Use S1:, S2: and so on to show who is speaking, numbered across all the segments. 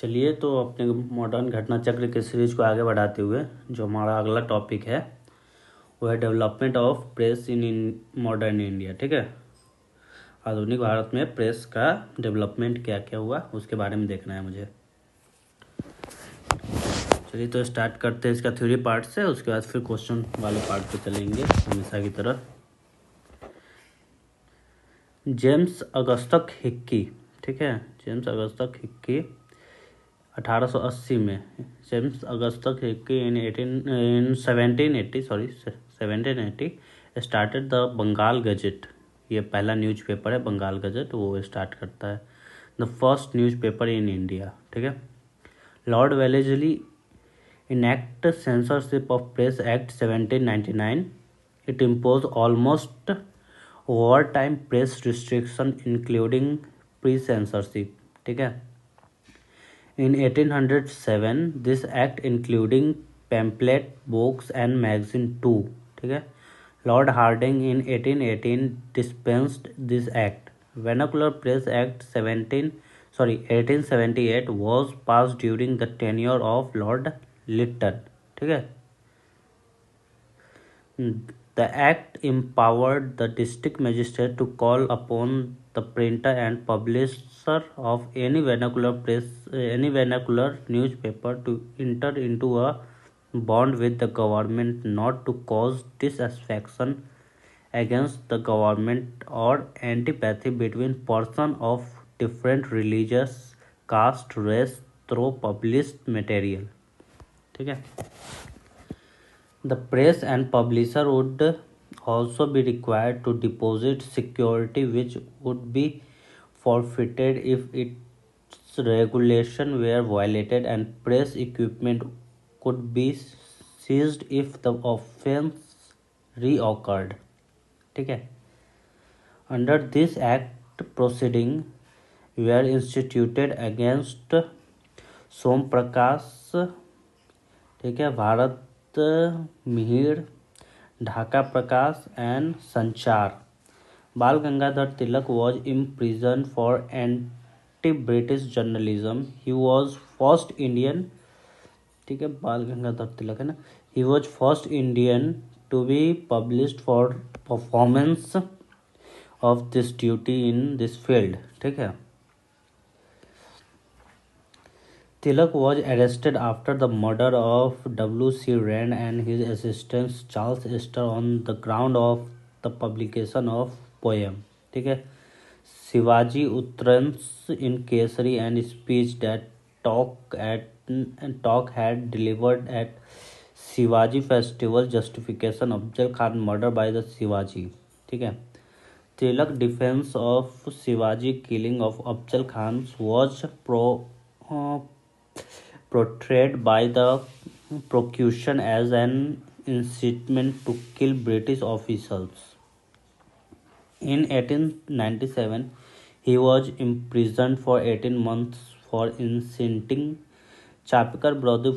S1: चलिए, तो अपने मॉडर्न घटना चक्र के सीरीज को आगे बढ़ाते हुए जो हमारा अगला टॉपिक है वो है development of press in modern India. ठीक है, आधुनिक भारत में प्रेस का डेवलपमेंट क्या क्या हुआ उसके बारे में देखना है मुझे। चलिए, तो स्टार्ट करते हैं इसका थ्योरी पार्ट से, उसके बाद फिर क्वेश्चन वाले पार्ट पे चलेंगे हमेशा की तरह। जेम्स अगस्टस हिक्की, ठीक है, जेम्स अगस्टस हिक्की 1880 में, James Augustus Hicky in 1780 started the Bengal Gazette. ये पहला न्यूज़पेपर है बंगाल गजेट, वो स्टार्ट करता है। The first newspaper in India. ठीक है, Lord Wellesley enact censorship of press act 1799। It impose almost war time press restriction including pre censorship. ठीक है, in 1807 this act including pamphlet books and magazine too। ठीक है, Lord Hardinge in 1818 dispensed this act। vernacular press act 1878 was passed during the tenure of lord Lytton. ठीक है, the act empowered the district magistrate to call upon the printer and publisher of any vernacular newspaper to enter into a bond with the government not to cause dissatisfaction against the government or antipathy between persons of different religious caste race through published material। ठीक है, the press and publisher would also be required to deposit security which would be forfeited if its regulation were violated, and press equipment could be seized if the offense reoccurred। ठीक है, under this act proceeding were instituted against सोम प्रकाश, ठीक है, Bharat Mihir, Dhaka Prakash and Sanchar. Bal Gangadhar Tilak was imprison for anti British journalism. He was first Indian, ठीक है, बाल गंगाधर तिलक है ना, he was first Indian to be published for performance of this duty in this field. ठीक है, Tilak was arrested after the murder of W.C. Wren and his assistant Charles Esther on the ground of the publication of poem। ठीक है, Shivaji utterance in Kesari and speech that talk had delivered at Shivaji festival justification Afzal Khan murder by the Shivaji। ठीक है, Tilak defense of Shivaji killing of Afzal Khan was portrayed by the prosecution as an incitement to kill British officials। In 1897, he was imprisoned for 18 months for inciting Chapekar brother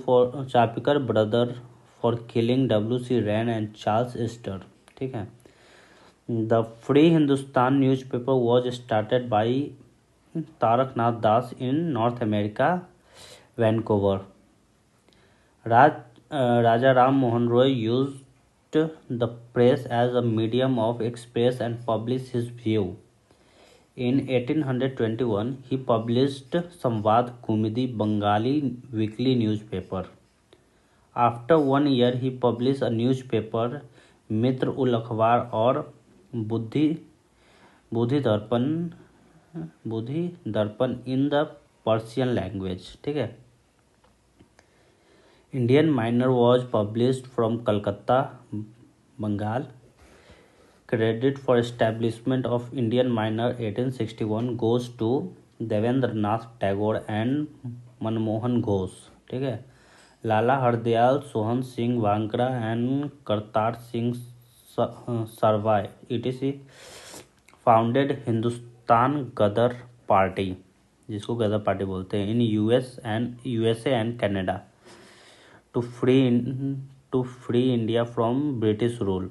S1: for killing W.C. Wren and Charles Esther। ठीक है, The Free Hindustan newspaper was started by Taraknath Das in North America, Vancouver। Raja Ram Mohan Roy used the press as a medium of express and publish his view। In 1821, he published Samvad Kumidi, Bengali weekly newspaper। After 1 year, he published a newspaper, Mitra ul Akhbar और बुद्धि दर्पण in the Persian language। ठीक है, Indian Miner was published from Calcutta, Bengal। Credit for establishment of Indian Miner 1861 goes to Devendranath Tagore and Manmohan Ghosh। ठीक है, लाला हरदयाल, सोहन सिंह वांकड़ा and Kartar Singh सरवाई etc founded Hindustan Ghadar party, जिसको गदर पार्टी बोलते हैं, in USA and Canada to free India from British rule।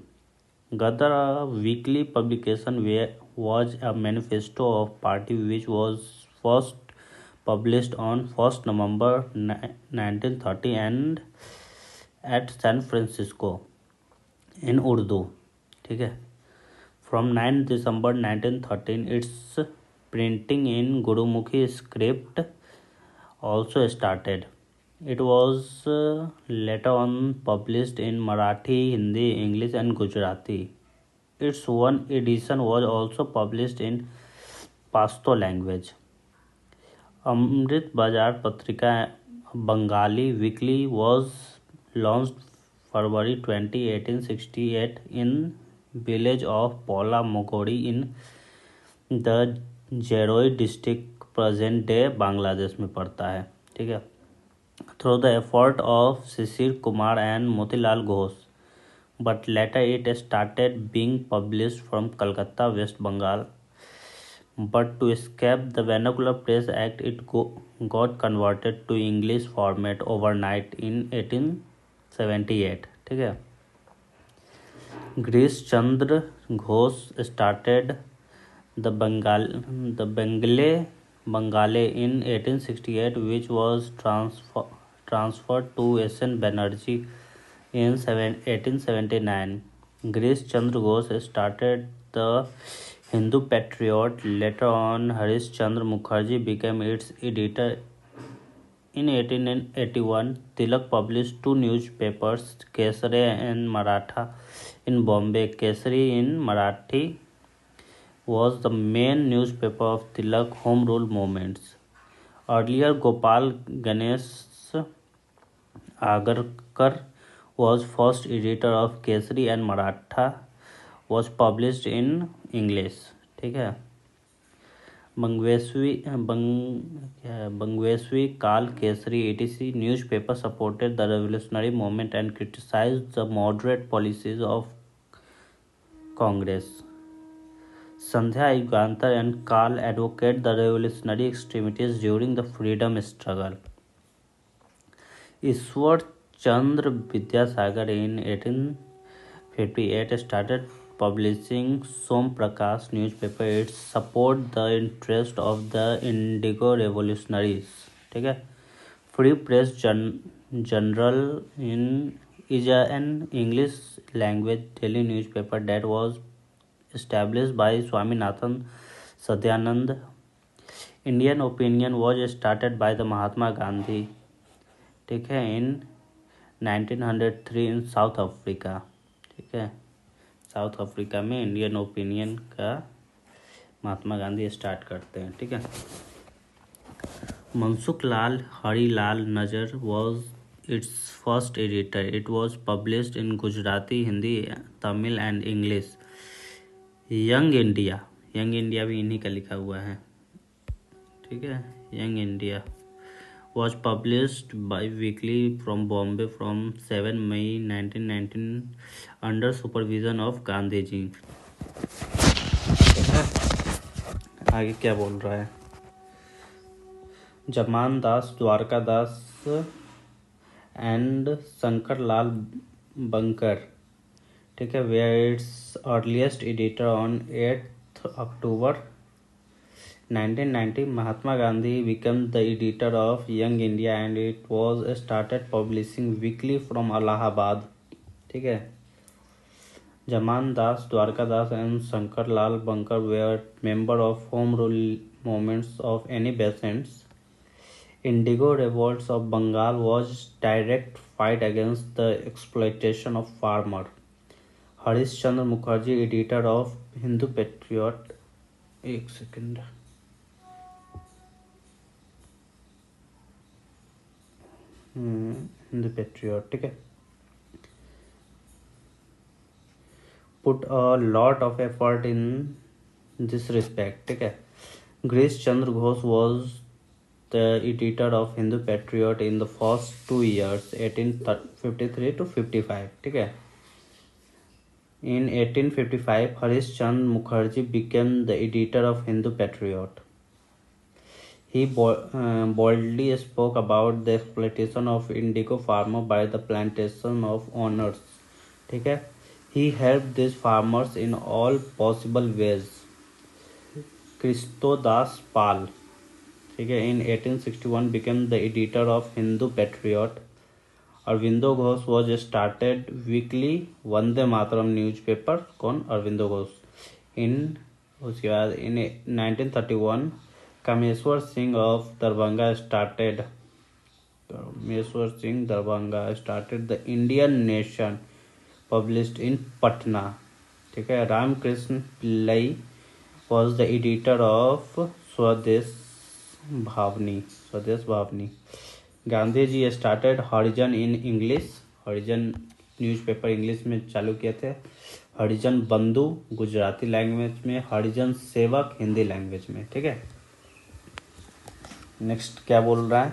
S1: Gadar, a weekly publication, was a manifesto of party which was first published on 1st November 1930 and at San Francisco in Urdu. ठीक है. From 9 December 1913, its printing in Gurumukhi script also started. It was later on published in Marathi, Hindi, English and Gujarati. Its one edition was also published in Pashto language. Amrit Bazar Patrika, a Bengali weekly, was launched February 20, 1868 in village of Paula Mogori in the Jeroi district, present day Bangladesh में पड़ता है. ठीक है. Through the effort of Shishir Kumar and Motilal Ghosh, but later it started being published from Calcutta, West Bengal. But to escape the Vernacular Press Act, it got converted to English format overnight in 1878. ठीक है. Girish Chandra Ghosh started the Bengali in 1868, which was transferred to S.N. Banerjee in 1879. Girish Chandra Ghosh started the Hindu Patriot. Later on, Harish Chandra Mukherjee became its editor. In 1881, Tilak published two newspapers, Kesari and Maratha, in Bombay. Kesari in Marathi was the main newspaper of Tilak Home Rule movements. Earlier, Gopal Ganesh Agarkar was first editor of Kesari and Maratha was published in English. ठीक है. Bangveswi Kal Kesari etc. newspaper supported the revolutionary movement and criticized the moderate policies of Congress. Sandhya Yugantar and Kal advocate the revolutionary extremities during the freedom struggle. Ishwar Chandra Vidyasagar in 1858 started publishing Som Prakash newspaper. It support the interest of the Indigo revolutionaries. ठीक है. Free Press General is an English language daily newspaper that was established by Swaminathan Sadhyanand. Indian Opinion was started by the Mahatma Gandhi. ठीक है. In 1903 in South Africa. ठीक है. South Africa में Indian opinion का Mahatma Gandhi start करते हैं. ठीक है. मनसुख लाल हरिलाल नजर was it's first editor. It was published in Gujarati, Hindi, Tamil and English. Young India भी इन्हीं का लिखा हुआ है. ठीक है. Young India was published bi-weekly from Bombay from 7 May 1919 under supervision of Gandhi जी. आगे क्या बोल रहा है. जमान दास द्वारका दास एंड शंकर लाल बंकर. ठीक है. where its earliest editor on 8th October 1990, Mahatma Gandhi became the editor of Young India and it was started publishing weekly from Allahabad. ठीक है. Jaman Das, Dwarka Das and Shankar Lal Bankar were member of home rule movements of any basins. Indigo revolts of Bengal was direct fight against the exploitation of farmer. Harish Chandra Mukherjee, editor of Hindu Patriot. एक second. Hindu Patriot. ठीक है. Put a lot of effort in this respect. ठीक है. Girish Chandra Ghosh was the editor of Hindu Patriot in the first 2 years, 1853 to 55. ठीक है. In 1855, Harish Chandra Mukherjee became the editor of Hindu Patriot. He boldly spoke about the exploitation of indigo farmer by the plantation of owners. ठीक है. He helped these farmers in all possible ways. Kristo Das Pal. ठीक है। In 1861 became the editor of Hindu patriot. Aurobindo Ghosh was started weekly Vande Mataram newspaper. कौन? अरविंदो घोष। उसके बाद in 1931 Kameshwar Singh of Darbhanga started the Indian nation published in Patna. ठीक है। Ramakrishna Pillai was the editor of Swadesh Bhavani. Gandhi ji started Harijan in English. Harijan newspaper English में चालू किए थे। हरिजन बंधु गुजराती लैंग्वेज में, हरिजन सेवक हिंदी लैंग्वेज में। ठीक है। नेक्स्ट क्या बोल रहा है?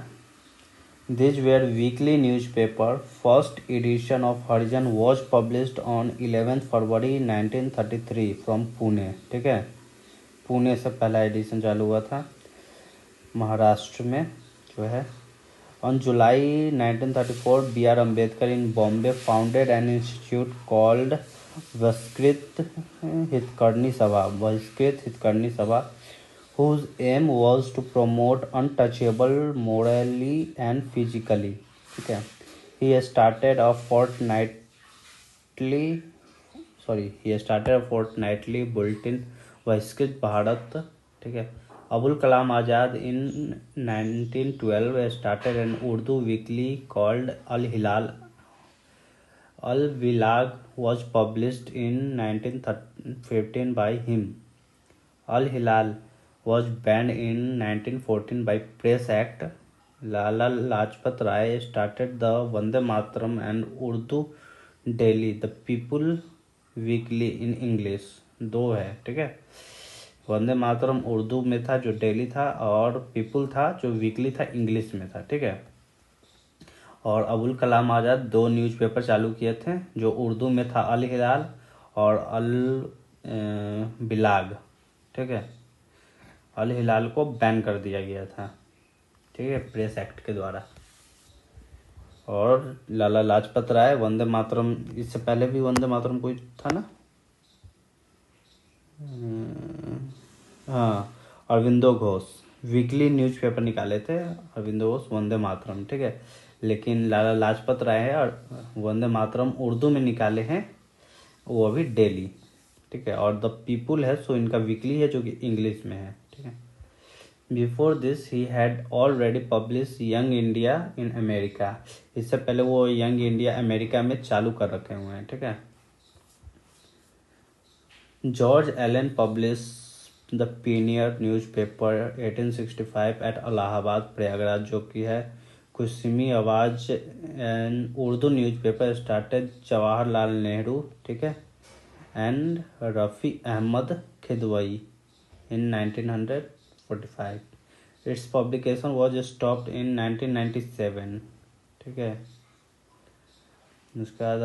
S1: These were weekly newspaper. First edition of Harijan was published on 11th February 1933 from Pune. ठीक है। पुणे से पहला एडिशन चालू हुआ था, महाराष्ट्र में जो है। On July 1934, B.R. Ambedkar in Bombay founded an institute called बहिष्कृत हितकर्णी सभा, whose aim was to promote untouchable morally and physically. ठीक है। He started a fortnightly bulletin बहिष्कृत भारत। ठीक है। अबुल कलाम आज़ाद इन 1912 started an Urdu weekly called Al Vilag was published in 1915 by him. Al Hilal was banned in 1914 by Press Act. Lala Lajpat Rai started the Vande Mataram and Urdu daily, the People Weekly in English। दो है। ठीक है। वंदे मातरम उर्दू में था जो daily था, और people था जो वीकली था, इंग्लिश में था। ठीक है। और अबुल कलाम आज़ाद दो न्यूज़पेपर चालू किए थे, जो उर्दू में था अल हिलाल और अल बिलाग। ठीक है। अल हिलाल को बैन कर दिया गया था। ठीक है, प्रेस एक्ट के द्वारा। और लाला लाजपत राय वंदे मातरम, इससे पहले भी वंदे मातरम कोई था ना? हाँ, अरविंदो घोष वीकली न्यूज़पेपर निकाले थे, अरविंदो घोष वंदे मातरम। ठीक है। लेकिन लाला लाजपत राय है और वंदे मातरम उर्दू में निकाले हैं, वो अभी डेली। ठीक है। और द पीपुल है सो इनका वीकली है, जो कि इंग्लिश में है। ठीक है। Before this he had already publish young India in America. इससे पहले वो यंग इंडिया अमेरिका में चालू कर रखे हुए हैं। ठीक है। George Allen publish the Pioneer newspaper 1865 at Allahabad Prayagraj, जो कि है कुसमी Awaz and Urdu newspaper started Jawaharlal Nehru. ठीक है। And Rafi Ahmed Kidwai in 1945. Its publication was stopped in 1997. ठीक है। उसके बाद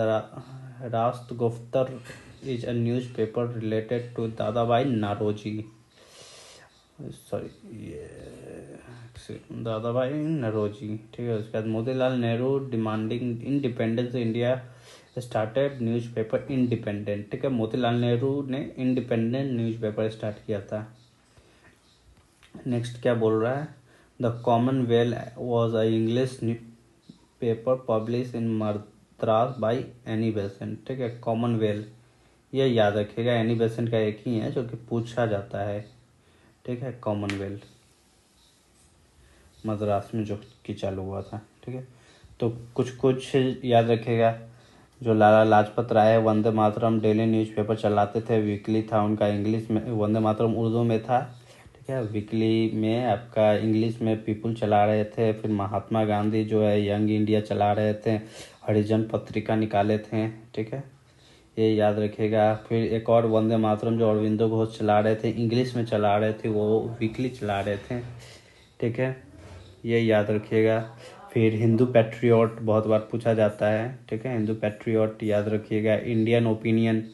S1: Rast Goftar is a news paper related to Dadabhai Naoroji. Dadabhai Naoroji. ठीक है। उसके बाद Motilal Nehru demanding independence India started newspaper independent. ठीक है। मोतीलाल नेहरू ने इंडिपेंडेंट न्यूज़पेपर स्टार्ट किया था। नेक्स्ट क्या बोल रहा है? The Commonwealth was a English paper publish in Madras by Annie Besant. ठीक है। कॉमनवेल्थ, ये याद रखिएगा, एनी बेसेंट का एक ही है जो कि पूछा जाता है। ठीक है। कॉमनवेल्थ मद्रास में जो कि चालू हुआ था। ठीक है। तो कुछ याद रखिएगा। जो लाला लाजपत राय वंदे मातरम डेली न्यूज़पेपर चलाते थे, वीकली था उनका, इंग्लिश में वंदे मातरम उर्दू में था। ठीक है। वीकली में आपका इंग्लिश में पीपुल चला रहे थे। फिर महात्मा गांधी जो है यंग इंडिया चला रहे थे, हरिजन पत्रिका निकाले थे। ठीक है, ये याद रखिएगा। फिर एक और वंदे मातरम जो अरविंदो घोष चला रहे थे, इंग्लिश में चला रहे थे, वो वीकली चला रहे थे। ठीक है, ये याद रखिएगा। फिर हिंदू पैट्रियट बहुत बार पूछा जाता है। ठीक है, हिंदू पैट्रियट याद रखिएगा। इंडियन ओपिनियन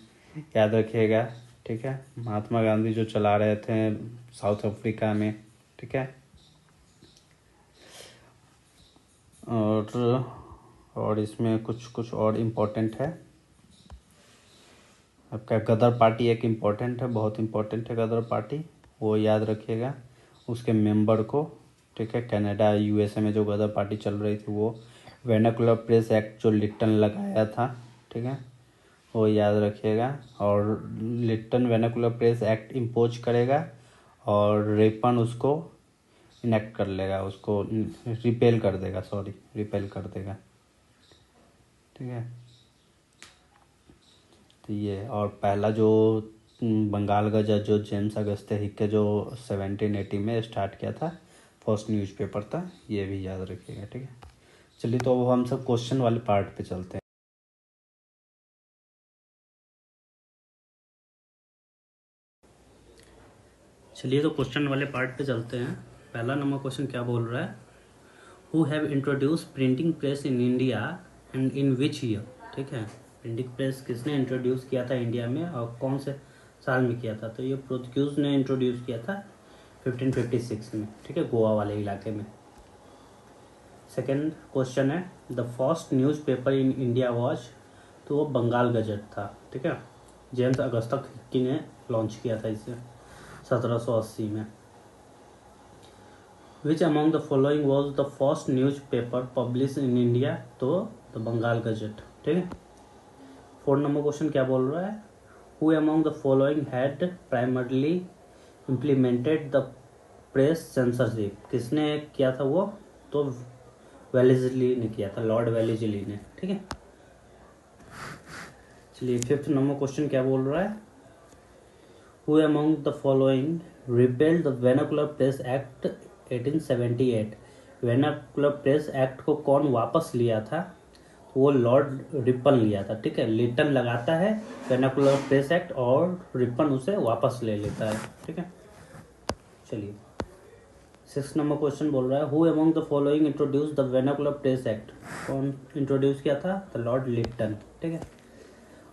S1: याद रखिएगा। ठीक है, महात्मा गांधी जो चला रहे थे साउथ अफ्रीका में। ठीक है, और इसमें कुछ और इम्पोर्टेंट है। आपका गदर पार्टी एक इम्पोर्टेंट है, बहुत इम्पोर्टेंट है गदर पार्टी, वो याद रखिएगा, उसके मेंबर को। ठीक है। कनाडा यूएसए में जो गदर पार्टी चल रही थी वो वर्नाकुलर प्रेस एक्ट जो लिट्टन लगाया था, ठीक है, वो याद रखिएगा। और Lytton vernacular press act impose करेगा और रेपन उसको इनेक्ट कर लेगा, उसको रिपेल कर देगा, रिपेल कर देगा, ठीक है। तो ये और पहला जो बंगाल गजट जो जेम्स अगस्ते हिक्के जो 1780 में स्टार्ट किया था, फर्स्ट न्यूज़पेपर था, ये भी याद रखिएगा, ठीक है। चलिए तो वो हम सब क्वेश्चन वाले पार्ट पे चलते हैं। चलिए तो क्वेश्चन वाले पार्ट पे चलते हैं। पहला नंबर क्वेश्चन क्या बोल रहा है, who have introduce printing press in India and in which year, ठीक है। प्रिंटिंग प्रेस किसने इंट्रोड्यूस किया था इंडिया में और कौन से साल में किया था, तो ये पोर्तुगीज ने इंट्रोड्यूस किया था 1556 में, ठीक है, गोवा वाले इलाके में। सेकेंड क्वेश्चन है, the first newspaper in India was, तो वो बंगाल गजट था, ठीक है। जेम्स अगस्ता हिक्की ने लॉन्च किया था इसे 1780 में। Which among the following was the first newspaper publish in India, तो द बंगाल गजट, ठीक है। फोर्थ नंबर क्वेश्चन क्या बोल रहा है, who among the following had primarily implemented the press censorship, किसने किया था वो, तो वेलेस्ली ने किया था, लॉर्ड वेलेस्ली ने, ठीक है। चलिए फिफ्थ नंबर क्वेश्चन क्या बोल रहा है, who among the following repelled the vernacular press act 1878, vernacular press act को कौन वापस लिया था, तो वो लॉर्ड रिपन लिया था, ठीक है। लिटन लगाता है वर्नाकुलर प्रेस एक्ट और रिपन उसे वापस ले लेता है, ठीक है। चलिए सिक्स नंबर क्वेश्चन बोल रहा है, who among the following introduce the vernacular press act, कौन इंट्रोड्यूस किया था, द लॉर्ड लिप्टन, ठीक है।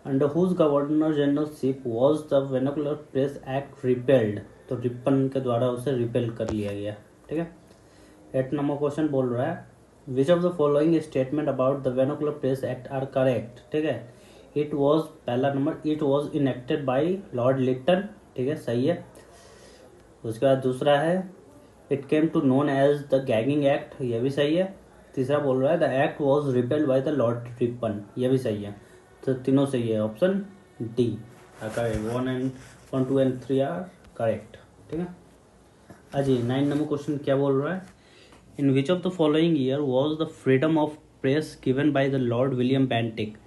S1: Under whose governor generalship was the vernacular press act repealed, तो रिपन के द्वारा उसे रिपेल कर लिया गया, ठीक है। एट नंबर क्वेश्चन बोल रहा है, which of the following statement about the vernacular press act are correct, ठीक है। इट वॉज, पहला नंबर, it was enacted by lord Lytton, ठीक है, सही है। उसके बाद दूसरा है, it came to known as the gagging act, ये भी सही है। तीसरा बोल रहा है, the act was repealed by the lord Ripon, ये भी सही है। तो तीनों सही है, option D correct, 1 2 and 3 are correct, ठीक है। अजी 9 नंबर क्वेश्चन क्या बोल रहा है, in which of the following year was the freedom of press given by the lord William Bentinck,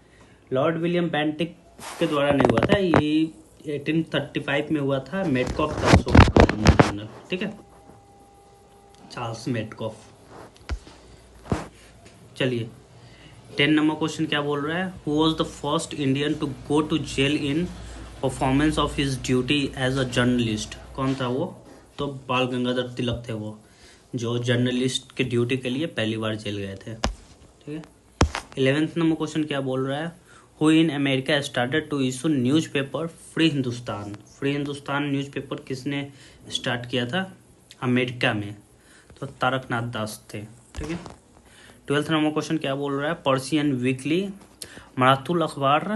S1: lord William Bentinck के द्वारा नहीं हुआ था, ये 1835 में हुआ था, मेटकॉफ था उसको, ठीक है, चार्ल्स मेटकॉफ। चलिए 10 नंबर क्वेश्चन क्या बोल रहा है, who was the first Indian to go to jail in performance of his duty as a journalist, कौन था वो, तो बाल गंगाधर तिलक थे वो, जो जर्नलिस्ट के ड्यूटी के लिए पहली बार जेल गए थे, ठीक है। 11th नंबर क्वेश्चन क्या बोल रहा है, who in America started to issue newspaper free Hindustan, free Hindustan newspaper किसने स्टार्ट किया था अमेरिका में, तो तारकनाथ दास थे, ठीक है। 12th नंबर क्वेश्चन क्या बोल रहा है, पर्शियन वीकली मराठुल अखबार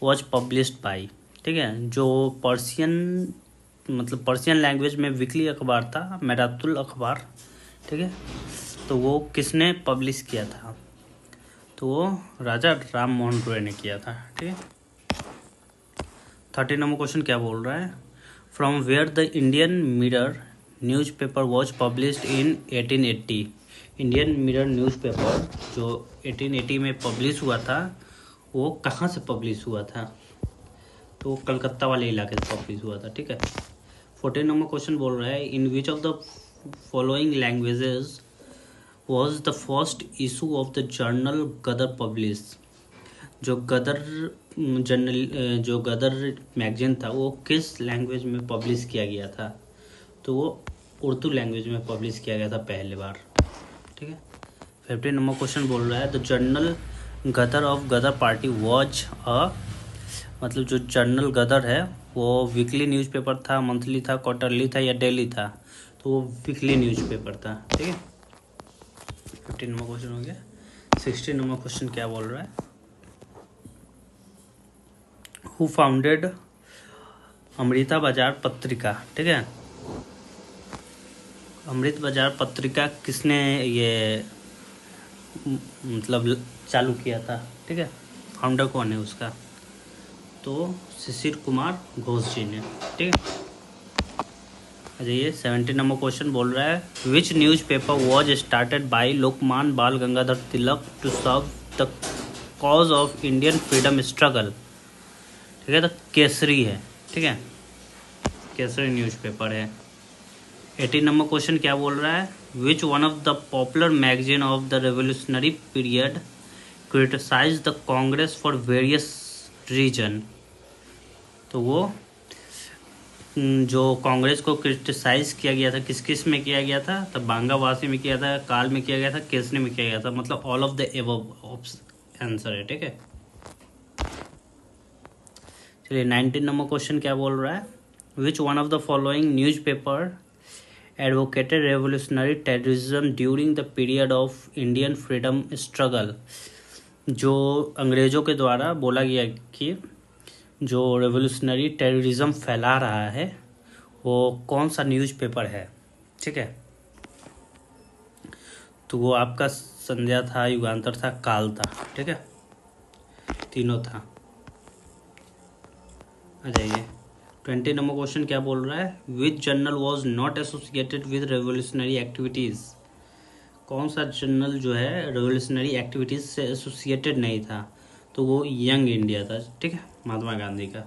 S1: वॉज पब्लिश्ड बाई, ठीक है, जो पर्शियन मतलब पर्शियन लैंग्वेज में वीकली अखबार था मराठुल अखबार, ठीक है, तो वो किसने पब्लिश किया था, तो वो राजा राम मोहन रॉय ने किया था, ठीक है। 13 नंबर क्वेश्चन क्या बोल रहा है, from where the Indian Mirror newspaper was published in 1880, Indian Mirror newspaper जो 1880 में पब्लिश हुआ था वो कहाँ से पब्लिश हुआ था, तो कलकत्ता वाले इलाके से पब्लिश हुआ था, ठीक है। 14 नंबर क्वेश्चन बोल रहा है, in which of the following languages was the first issue of the journal Ghadar publish, जो गदर जो गदर मैगजीन था वो किस लैंग्वेज में पब्लिश किया गया था, तो वो उर्दू लैंग्वेज में पब्लिश किया गया था पहली बार, ठीक है। 15 नंबर क्वेश्चन बोल रहा है, the journal Ghadar of Ghadar party was a, मतलब जो जर्नल गदर है वो वीकली न्यूज़पेपर था, मंथली था, क्वार्टरली था या डेली था, तो वो वीकली न्यूज़पेपर था, ठीक है। 15 नंबर क्वेश्चन हो गया। 16 नंबर क्वेश्चन क्या बोल रहा है, हु फाउंडेड अमृता बाजार पत्रिका, ठीक है, अमृत बाजार पत्रिका किसने ये मतलब चालू किया था, ठीक है, फाउंडर कौन है उसका, तो शिशिर कुमार घोष जी ने, ठीक है। अच्छा, ये 70 नंबर क्वेश्चन बोल रहा है which news paper was started by Lokmanya Bal Gangadhar Tilak to serve the cause of Indian freedom struggle, ठीक है, तो केसरी है, ठीक है, केसरी न्यूज़पेपर है। 18 नंबर क्वेश्चन क्या बोल रहा है which one of the popular magazine of the revolutionary period criticize the Congress for various reason, तो वो जो कांग्रेस को क्रिटिसाइज किया गया था किस किस में किया गया था, तो बांगावासी में किया था, काल में किया गया था, केसरी में किया गया था, मतलब all of the above answer है, ठीक है। चलिए 19 नंबर क्वेश्चन क्या बोल रहा है which one of the following news paper advocated revolutionary terrorism during the period of Indian freedom struggle, जो अंग्रेज़ों के द्वारा बोला गया कि जो रेवोल्यूशनरी टेररिज्म फैला रहा है वो कौन सा न्यूज़पेपर है, ठीक है, तो वो आपका संध्या था, युगांतर था, काल था, ठीक है, तीनों था। आ जाइए 20 नंबर क्वेश्चन क्या बोल रहा है which journal was not associated with revolutionary activities, कौन सा जर्नल जो है रेवोल्यूशनरी एक्टिविटीज़ से एसोसिएटेड नहीं था, तो वो यंग इंडिया था, ठीक है, महात्मा गांधी का।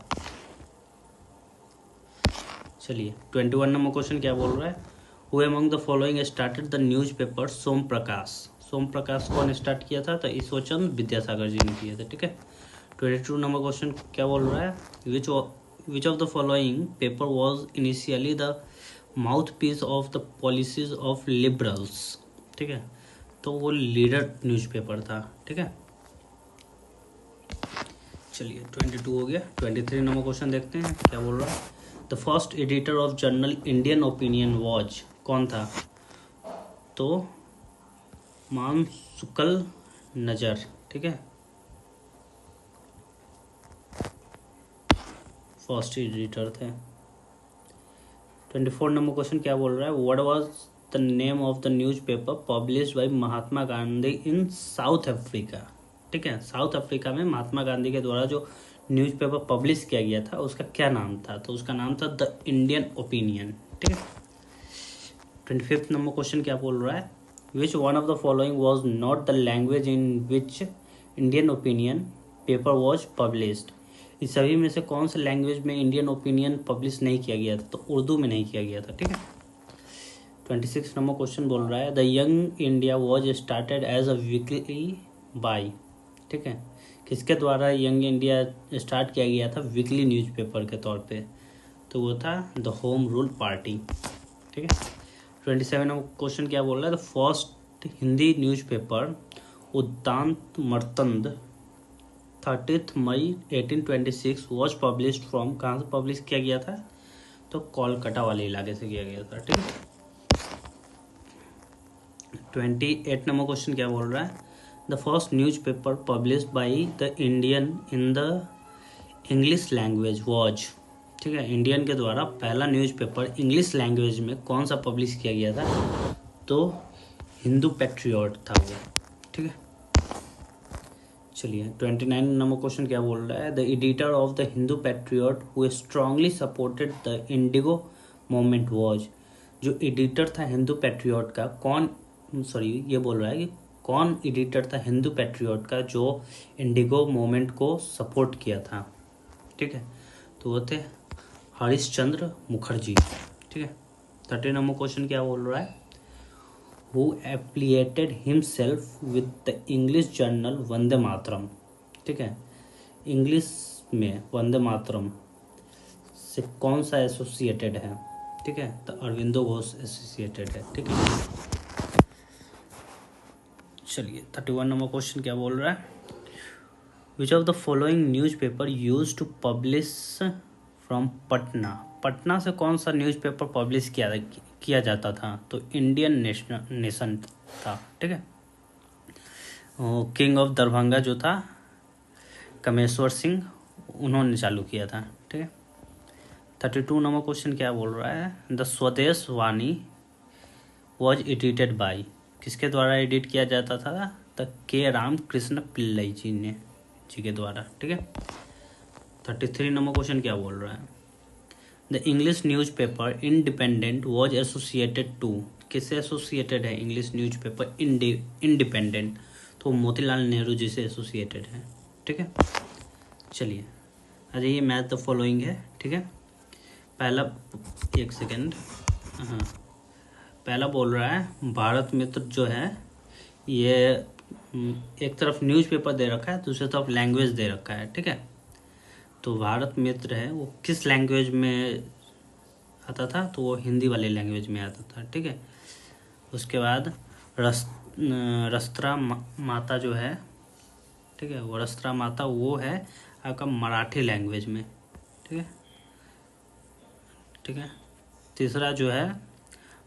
S1: चलिए 21 नंबर क्वेश्चन क्या बोल रहा है who among the following started the news paper Som Prakash, Som Prakash कौन स्टार्ट किया था, तो ईश्वरचंद विद्यासागर जी ने किया था, ठीक है। 22 नंबर क्वेश्चन क्या बोल रहा है which of the following paper was initially the mouthpiece of the policies of liberals, ठीक है, तो वो लीडर न्यूज़पेपर था, ठीक है। चलिए 22 हो गया। 23 नंबर क्वेश्चन देखते हैं क्या बोल रहा है the first editor of journal Indian opinion was, कौन था, तो मानसुकल नजर, ठीक है, फर्स्ट एडिटर थे। 24 नंबर क्वेश्चन क्या बोल रहा है what was the name of the newspaper published by Mahatma Gandhi in south Africa, ठीक है, साउथ अफ्रीका में महात्मा गांधी के द्वारा जो न्यूज़पेपर पब्लिश किया गया था उसका क्या नाम था, तो उसका नाम था द इंडियन ओपिनियन, ठीक है। 25 नंबर क्वेश्चन क्या बोल रहा है which one of the following was not the language in which Indian opinion paper was published, इस सभी में से कौन सा लैंग्वेज में इंडियन ओपिनियन पब्लिश नहीं किया गया था, तो उर्दू में नहीं किया गया था, ठीक है। 26 नंबर क्वेश्चन बोल रहा है the Young India was started as a weekly by, ठीक है, किसके द्वारा यंग इंडिया स्टार्ट किया गया था वीकली न्यूज़पेपर के तौर पे, तो वो था द होम रूल पार्टी, ठीक है। 27 नंबर क्वेश्चन क्या बोल रहा है the first Hindi newspaper Udant Martand 30 May 1826 was published from, कहाँ से पब्लिश किया गया था, तो कोलकाता वाले इलाके से किया गया था, ठीक है। 28 नंबर क्वेश्चन क्या बोल रहा है the first newspaper published by the Indian in the English language was, ठीक है, इंडियन के द्वारा पहला न्यूज़पेपर इंग्लिश लैंग्वेज में कौन सा पब्लिश किया गया था, तो हिंदू पैट्रियट था वो, ठीक है। चलिए 29 नंबर क्वेश्चन क्या बोल रहा है the editor of the Hindu patriot who strongly supported the Indigo movement was, जो एडिटर था हिंदू पैट्रियट का कौन, सॉरी ये बोल रहा है कि कौन एडिटर था हिंदू पैट्रियट का जो इंडिगो मूवमेंट को सपोर्ट किया था, ठीक है, तो वो थे हरीशचंद्र मुखर्जी, ठीक है। 30 नंबर क्वेश्चन क्या बोल रहा है who affiliated himself with the English journal वंदे मातरम, ठीक है, इंग्लिश में वंदे मातरम से कौन सा एसोसिएटेड है, ठीक है, तो अरविंदो घोष एसोसिएटेड है, ठीक है। चलिए 31 नंबर क्वेश्चन क्या बोल रहा है which of the following newspaper use to publish from Patna, Patna से कौन सा न्यूज़पेपर पब्लिश किया जाता था, तो इंडियन नेशन था, ठीक है। किंग ऑफ दरभंगा जो था कमेश्वर सिंह, उन्होंने चालू किया था, ठीक है। 32 नंबर क्वेश्चन क्या बोल रहा है द स्वदेश वाणी वॉज एडिटेड बाई, किसके द्वारा एडिट किया जाता था? तो के राम कृष्ण पिल्लई जी के द्वारा। ठीक है। 33 नंबर क्वेश्चन क्या बोल रहा है? The English newspaper Independent was associated to, किससे एसोसिएटेड है इंग्लिश न्यूज पेपर इंडिपेंडेंट? तो मोतीलाल नेहरू जी से एसोसिएटेड है। ठीक है। चलिए अरे ये मैथ द फॉलोइंग है। ठीक है। पहला, एक सेकेंड, हाँ, पहला बोल रहा है भारत मित्र जो है ये एक तरफ न्यूज़पेपर दे रखा है, दूसरी तरफ लैंग्वेज दे रखा है। ठीक है। तो भारत मित्र है वो किस लैंग्वेज में आता था? तो वो हिंदी वाले लैंग्वेज में आता था। ठीक है। उसके बाद रस्त्रा माता जो है, ठीक है, वो रस्त्रा माता वो है आपका मराठी लैंग्वेज में। ठीक है। ठीक है। तीसरा जो है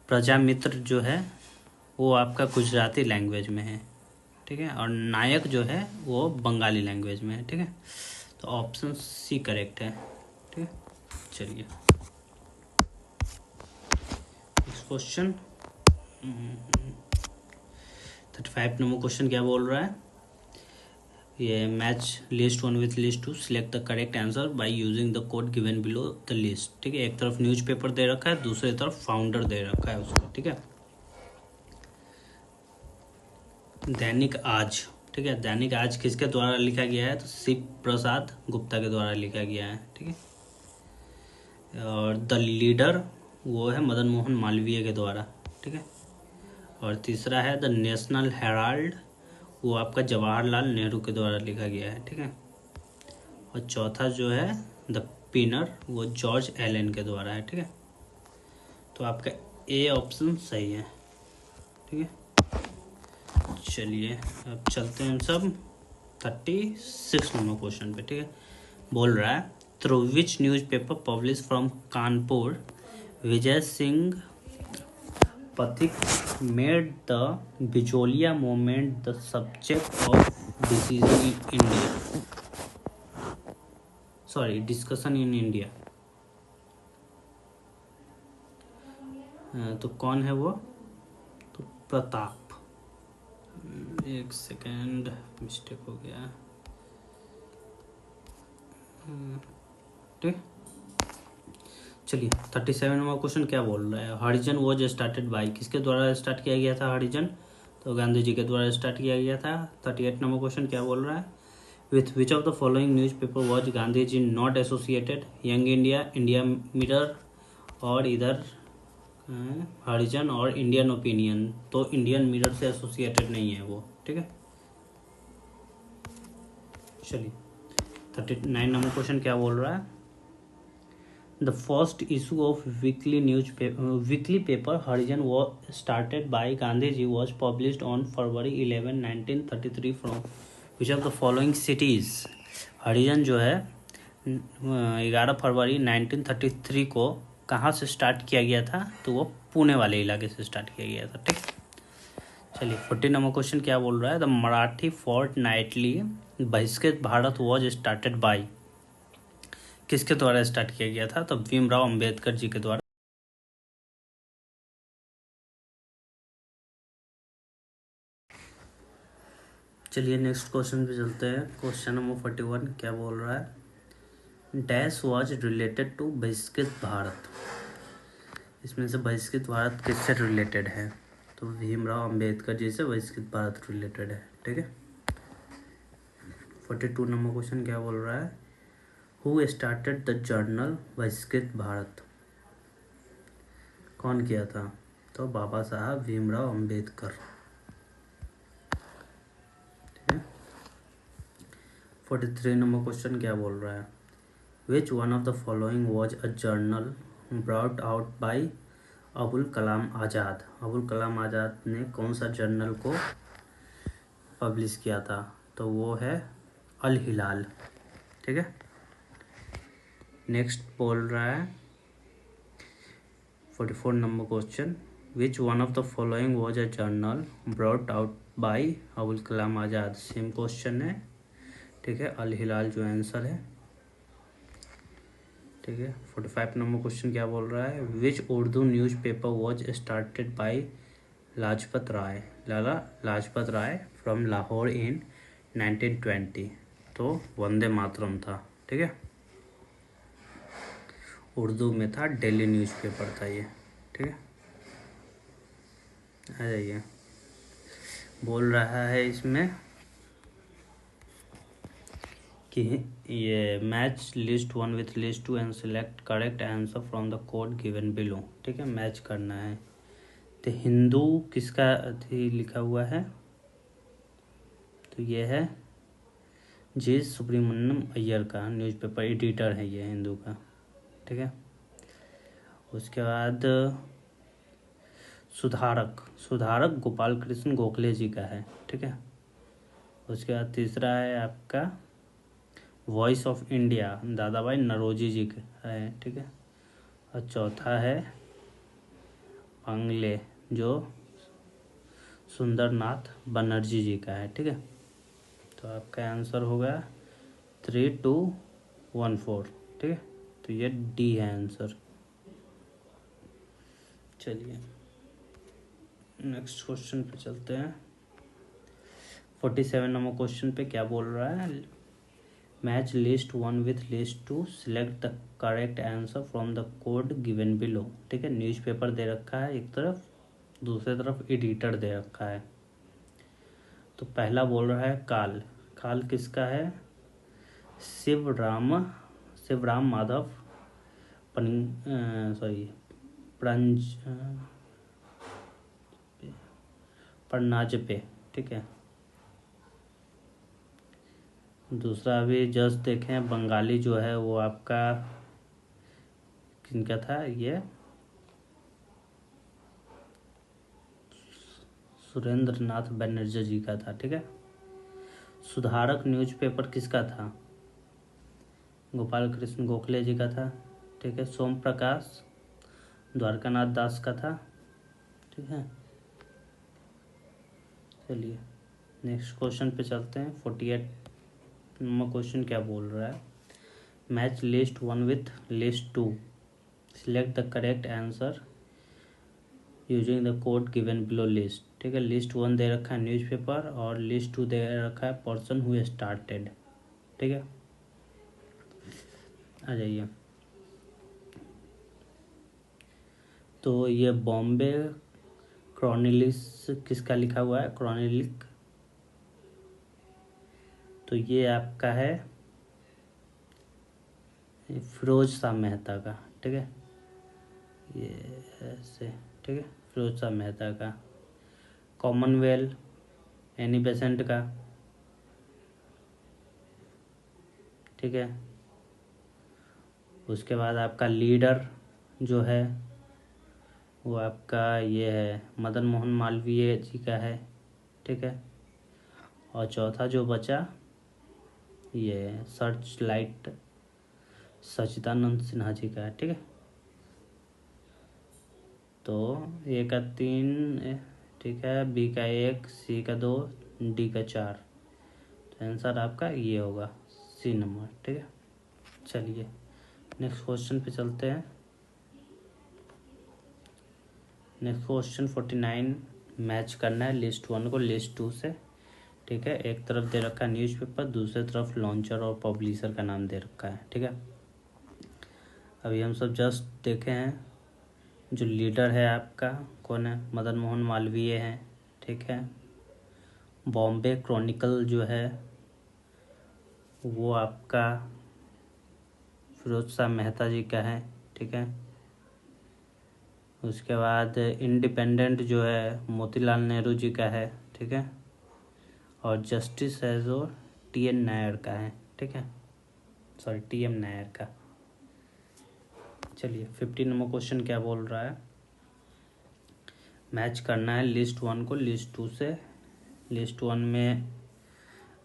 S1: प्रजामित्र जो है वो आपका गुजराती लैंग्वेज में है। ठीक है। और नायक जो है वो बंगाली लैंग्वेज में है। ठीक है। तो ऑप्शन सी करेक्ट है। ठीक है। चलिए नेक्स्ट क्वेश्चन। 35 नंबर क्वेश्चन क्या बोल रहा है? ये match list one with list two, select the correct answer by using the code given below the list. ठीक है। एक तरफ न्यूज़पेपर दे रखा है, दूसरी तरफ फाउंडर दे रखा है उसको। ठीक है। दैनिक आज, ठीक है, दैनिक आज किसके द्वारा लिखा गया है? तो शिव प्रसाद गुप्ता के द्वारा लिखा गया है। ठीक है। और द लीडर वो है मदन मोहन मालवीय के द्वारा। ठीक है। और तीसरा है द नेशनल हेराल्ड, वो आपका जवाहरलाल नेहरू के द्वारा लिखा गया है। ठीक है। और चौथा जो है द पिनर, वो जॉर्ज एलन के द्वारा है। ठीक है। तो आपका ए ऑप्शन सही है। ठीक है। चलिए अब चलते हैं सब 36 नंबर क्वेश्चन पे। ठीक है। बोल रहा है through which news paper publish from Kanpur Vijay Singh Pathik made the Bijolia movement the subject of decision in India, sorry discussion in India. तो कौन है वो? तो प्रताप। एक सेकेंड, मिस्टेक हो गया। ठीक। चलिए 37 नंबर क्वेश्चन क्या बोल रहा है? हरिजन वॉज स्टार्टेड बाई, किसके द्वारा स्टार्ट किया गया था हरिजन? तो गांधी जी के द्वारा स्टार्ट किया गया था। 38 नंबर क्वेश्चन क्या बोल रहा है? With which of the following newspaper was Gandhi ji not associated? Young India, India Mirror, और इधर हरिजन और इंडियन ओपिनियन। तो इंडियन मिरर से एसोसिएटेड नहीं है वो। ठीक है। चलिए 39 नंबर क्वेश्चन क्या बोल रहा है? The first issue of weekly paper Harijan was started by Gandhi ji was published on February 11, 1933 from which of the following cities? हरिजन जो है 11 फरवरी 1933 को कहाँ से स्टार्ट किया गया था? तो वो पुणे वाले इलाके से स्टार्ट किया गया था। ठीक। चलिए 40 नंबर क्वेश्चन क्या बोल रहा है? द मराठी फोर्ट नाइटली बहिष्कृत भारत वॉज स्टार्टेड बाई, किसके द्वारा स्टार्ट किया गया था? तो भीमराव अंबेडकर जी के द्वारा। चलिए नेक्स्ट क्वेश्चन पे चलते हैं। क्वेश्चन नंबर 41 क्या बोल रहा है? डैश वाज रिलेटेड टू बहिष्कृत भारत, इसमें से बहिष्कृत भारत किससे रिलेटेड है? तो भीमराव अंबेडकर जी से बहिष्कृत भारत रिलेटेड है। ठीक है। 42 नंबर क्वेश्चन क्या बोल रहा है? हु स्टार्टेड द जर्नल बहिष्कृत भारत, कौन किया था? तो बाबा साहब भीमराव अंबेडकर। ठीक है। 43 नंबर क्वेश्चन क्या बोल रहा है? Which one of the following was a journal brought out by Abul Kalam Azad? Abul Kalam Azad ने कौन सा जर्नल को पब्लिश किया था? तो वो है अल हिलाल। ठीक है। नेक्स्ट बोल रहा है 44 number question, which one of the following was a journal brought out by Abul Kalam Azad? Same question है। ठीक है। अल हिलाल जो आंसर है। ठीक है। 45 नंबर क्वेश्चन क्या बोल रहा है? Which Urdu newspaper was started by Lajpat Rai, Lala Lajpat Rai from Lahore in 1920। तो वंदे मातरम था, ठीक है। उर्दू में था, डेली न्यूज़पेपर था ये, ठीक है। आ जाइए, बोल रहा है इसमें कि ये match list 1 with list 2 and select correct answer from the code given below, ठीक है। मैच करना है। तो हिंदू किसका थी लिखा हुआ है, तो ये है जी सुब्रमण्यम अय्यर का न्यूज़पेपर एडिटर है ये हिंदू का, ठीक है। उसके बाद सुधारक, सुधारक गोपाल कृष्ण गोखले जी का है, ठीक है। उसके बाद तीसरा है आपका वॉइस ऑफ इंडिया, दादा भाई नरोजी जी का है, ठीक है। और चौथा है आंग्ले, जो सुंदरनाथ बनर्जी जी का है, ठीक है। तो आपका आंसर होगा 3214, ठीक है। तो ये डी है आंसर। चलिए नेक्स्ट क्वेश्चन पे चलते हैं। 47 नंबर क्वेश्चन पे क्या बोल रहा है, match list 1 with list 2, select the correct answer from the code given below, ठीक है। न्यूज़पेपर दे रखा है एक तरफ, दूसरी तरफ एडिटर दे रखा है। तो पहला बोल रहा है काल, काल किसका है, शिवराम माधव प्रंज पन्नाजपे, ठीक है। दूसरा अभी जस्ट देखें बंगाली जो है वो आपका किनका था, ये सुरेंद्र नाथ बनर्जी जी का था, ठीक है। सुधारक न्यूज़पेपर किसका था, गोपाल कृष्ण गोखले जी का था, ठीक है। सोम प्रकाश द्वारकानाथ दास का था, ठीक है। चलिए नेक्स्ट क्वेश्चन पे चलते हैं। 48 नंबर क्वेश्चन क्या बोल रहा है, match list 1 with list 2, select the correct answer using the code given below list, ठीक है। लिस्ट 1 दे रखा है न्यूज़पेपर और लिस्ट 2 दे रखा है पर्सन हु स्टार्टेड, ठीक है। आ जाइए, तो ये बॉम्बे क्रॉनिलिस किसका लिखा हुआ है, क्रॉनिलिक, तो ये आपका है फिरोज शाह मेहता का, ठीक है। ये ऐसे, ठीक है, फिरोज शाह मेहता का। कॉमनवेल्थ एनी बेसेंट का, ठीक है। उसके बाद आपका लीडर जो है वो आपका ये है मदन मोहन मालवीय जी का है, ठीक है। और चौथा जो बचा ये सर्च लाइट सच्चिदानंद सिन्हा जी का है, ठीक है। तो ए का 3, ठीक है, बी का 1, सी का 2, डी का 4। तो आंसर आपका ये होगा सी नंबर, ठीक है। चलिए नेक्स्ट क्वेश्चन पे चलते हैं। नेक्स्ट क्वेश्चन 49, मैच करना है लिस्ट 1 को लिस्ट 2 से, ठीक है। एक तरफ दे रखा है न्यूज़पेपर, दूसरी तरफ लॉन्चर और पब्लिशर का नाम दे रखा है, ठीक है। अभी हम सब जस्ट देखे हैं जो लीडर है आपका कौन है, मदन मोहन मालवीय हैं, ठीक है। बॉम्बे क्रॉनिकल जो है वो आपका फिरोज शाह मेहता जी का है, ठीक है। उसके बाद इंडिपेंडेंट जो है मोतीलाल नेहरू जी का है, ठीक है। और जस्टिस है जो टी.एन. नायर का है, ठीक है, सॉरी टी.एम. नायर का। चलिए 50 नंबर क्वेश्चन क्या बोल रहा है, मैच करना है लिस्ट 1 को लिस्ट 2 से। लिस्ट 1 में